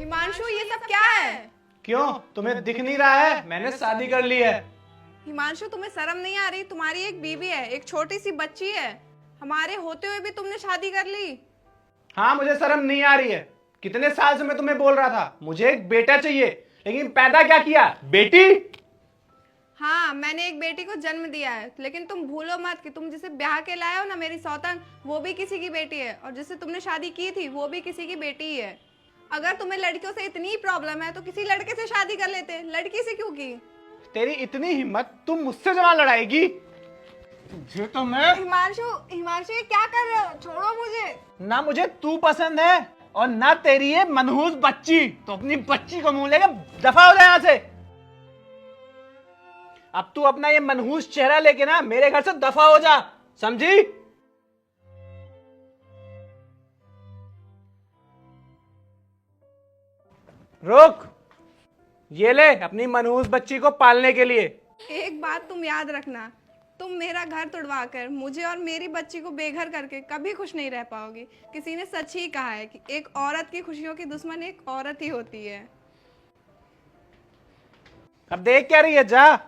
हिमांशु, ये सब क्या है? क्यों, तुम्हें दिख नहीं रहा है? मैंने शादी कर ली है। हिमांशु, तुम्हें शर्म नहीं आ रही? तुम्हारी एक बीवी है, एक छोटी सी बच्ची है। हमारे होते हुए भी तुमने शादी कर ली। हाँ, मुझे शर्म नहीं आ रही है। कितने साल से मैं तुम्हें बोल रहा था मुझे एक बेटा चाहिए, लेकिन पैदा क्या किया? बेटी। हाँ, मैंने एक बेटी को जन्म दिया है, लेकिन तुम भूलो मत कि तुम जिसे ब्याह के लाए हो ना, मेरी सौतन, वो भी किसी की बेटी है, और जिससे तुमने शादी की थी वो भी किसी की बेटी ही है। अगर तुम्हें लड़कियों से इतनी प्रॉब्लम है तो किसी लड़के से शादी कर लेते, लड़की से क्यों की? तेरी इतनी हिम्मत, तुम मुझसे जमा लड़ाएगी? तुझे तो मैं। हिमांशु, हिमांशु, ये क्या कर रहे हो? छोड़ो मुझे। ना मुझे तू पसंद है और ना तेरी ये मनहूस बच्ची। तो अपनी बच्ची को मुंह लेकर दफा हो जाए यहाँ से। अब तू अपना ये मनहूस चेहरा लेके ना मेरे घर से दफा हो जा, समझी? रुक, ये ले अपनी मनहूस बच्ची को पालने के लिए। एक बात तुम याद रखना, तुम मेरा घर तुड़वा कर मुझे और मेरी बच्ची को बेघर करके कभी खुश नहीं रह पाओगी। किसी ने सच ही कहा है कि एक औरत की खुशियों की दुश्मन एक औरत ही होती है। अब देख क्या रही है, जा।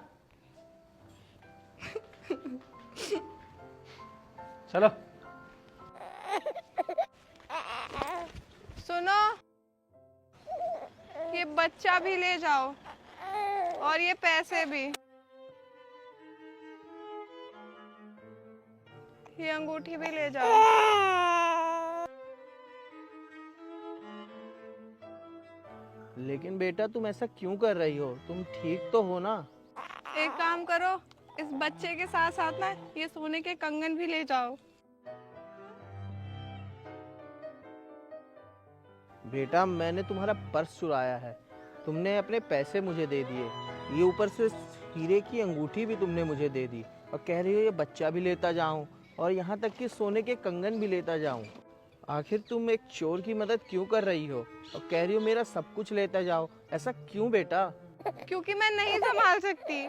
चलो। सुनो, ये बच्चा भी ले जाओ और ये पैसे भी। ये अंगूठी भी ले जाओ। लेकिन बेटा तुम ऐसा क्यों कर रही हो? तुम ठीक तो हो ना? एक काम करो, इस बच्चे के साथ साथ ना ये सोने के कंगन भी ले जाओ। बेटा मैंने तुम्हारा पर्स चुराया है, तुमने अपने पैसे मुझे दे दिए, ये ऊपर से हीरे की अंगूठी भी तुमने मुझे दे दी, और कह रही हो ये बच्चा भी लेता जाऊं और यहाँ तक कि सोने के कंगन भी लेता जाऊं। आखिर तुम एक चोर की मदद क्यों कर रही हो और कह रही हो मेरा सब कुछ लेता जाओ? ऐसा क्यों बेटा? क्योंकि मैं नहीं संभाल सकती।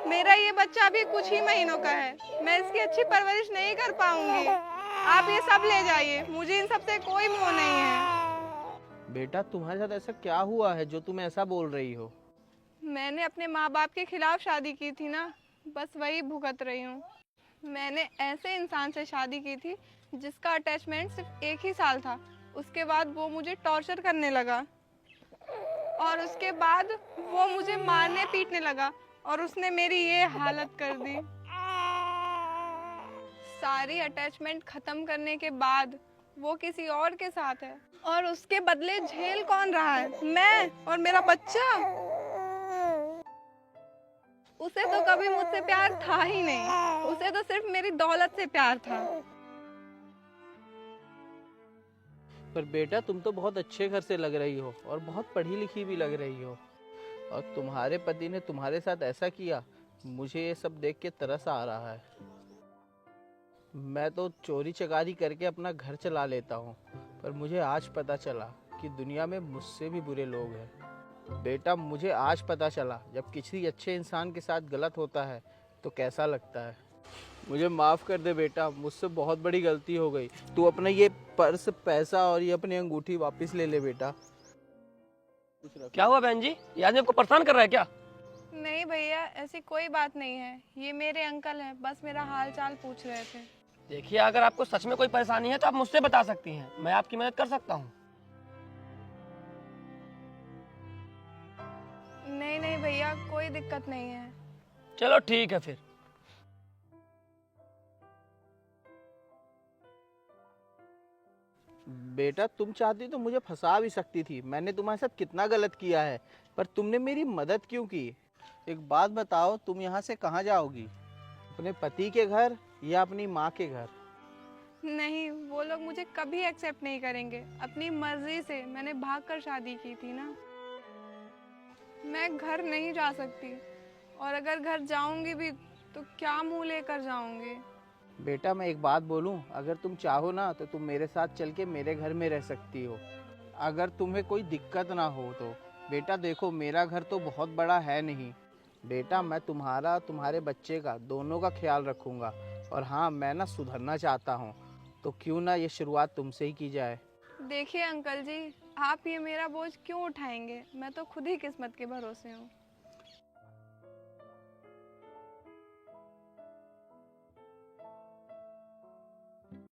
मेरा ये बच्चा अभी कुछ ही महीनों का है, मैं इसकी अच्छी परवरिश नहीं कर पाऊंगी। आप ये सब ले जाइए, मुझे इन सब से कोई मोह नहीं है। बेटा तुम्हारे साथ ऐसा क्या हुआ है जो तुम ऐसा बोल रही हो? मैंने अपने माँ बाप के खिलाफ शादी की थी ना, बस वही भुगत रही हूँ। मैंने ऐसे इंसान से शादी की थी जिसका अटैचमेंट सिर्फ 1 ही साल था। उसके बाद वो मुझे टॉर्चर करने लगा और उसके बाद वो मुझे मारने पीटने लगा और उसने मेरी ये हालत कर दी। सारी अटैचमेंट खत्म करने के बाद वो किसी और के साथ है, और उसके बदले झेल कौन रहा है? मैं और मेरा बच्चा। उसे तो कभी मुझसे प्यार था ही नहीं, उसे तो सिर्फ मेरी दौलत से प्यार था। पर बेटा तुम तो बहुत अच्छे घर से लग रही हो और बहुत पढ़ी लिखी भी लग रही हो, और तुम्हारे पति ने तुम्हारे साथ ऐसा किया, मुझे ये सब देख के तरस आ रहा है। मैं तो चोरी चकारी करके अपना घर चला लेता हूँ, पर मुझे आज पता चला कि दुनिया में मुझसे भी बुरे लोग हैं। बेटा मुझे आज पता चला जब किसी अच्छे इंसान के साथ गलत होता है तो कैसा लगता है। मुझे माफ़ कर दे बेटा, मुझसे बहुत बड़ी गलती हो गई। तू अपना ये पर्स, पैसा और ये अपनी अंगूठी वापस ले ले बेटा। क्या हुआ बहन जी, ये आदमी आपको परेशान कर रहा है क्या? नहीं भैया, ऐसी कोई बात नहीं है, ये मेरे अंकल हैं, बस मेरा हाल चाल पूछ रहे थे। देखिए, अगर आपको सच में कोई परेशानी है तो आप मुझसे बता सकती हैं, मैं आपकी मदद कर सकता हूँ। नहीं नहीं भैया, कोई दिक्कत नहीं है। चलो ठीक है फिर। बेटा तुम चाहती तो मुझे फंसा भी सकती थी, मैंने तुम्हारे साथ कितना गलत किया है, पर तुमने मेरी मदद क्यों की? एक बात बताओ, तुम यहाँ से कहाँ जाओगी? अपने पति के घर या अपनी माँ के घर? नहीं, वो लोग मुझे कभी एक्सेप्ट नहीं करेंगे। अपनी मर्जी से मैंने भागकर शादी की थी ना। मैं घर नहीं जा सकती, और अगर घर जाऊंगी भी तो क्या मुंह लेकर जाऊंगी? बेटा मैं एक बात बोलूं, अगर तुम चाहो ना तो तुम मेरे साथ चल के मेरे घर में रह सकती हो, अगर तुम्हें कोई दिक्कत ना हो तो। बेटा देखो, मेरा घर तो बहुत बड़ा है नहीं बेटा, मैं तुम्हारा, तुम्हारे बच्चे का, दोनों का ख्याल रखूंगा। और हाँ, मैं ना सुधरना चाहता हूँ, तो क्यों ना ये शुरुआत तुमसे ही की जाए। देखिए अंकल जी, आप ये मेरा बोझ क्यों उठाएंगे? मैं तो खुद ही किस्मत के भरोसे हूँ।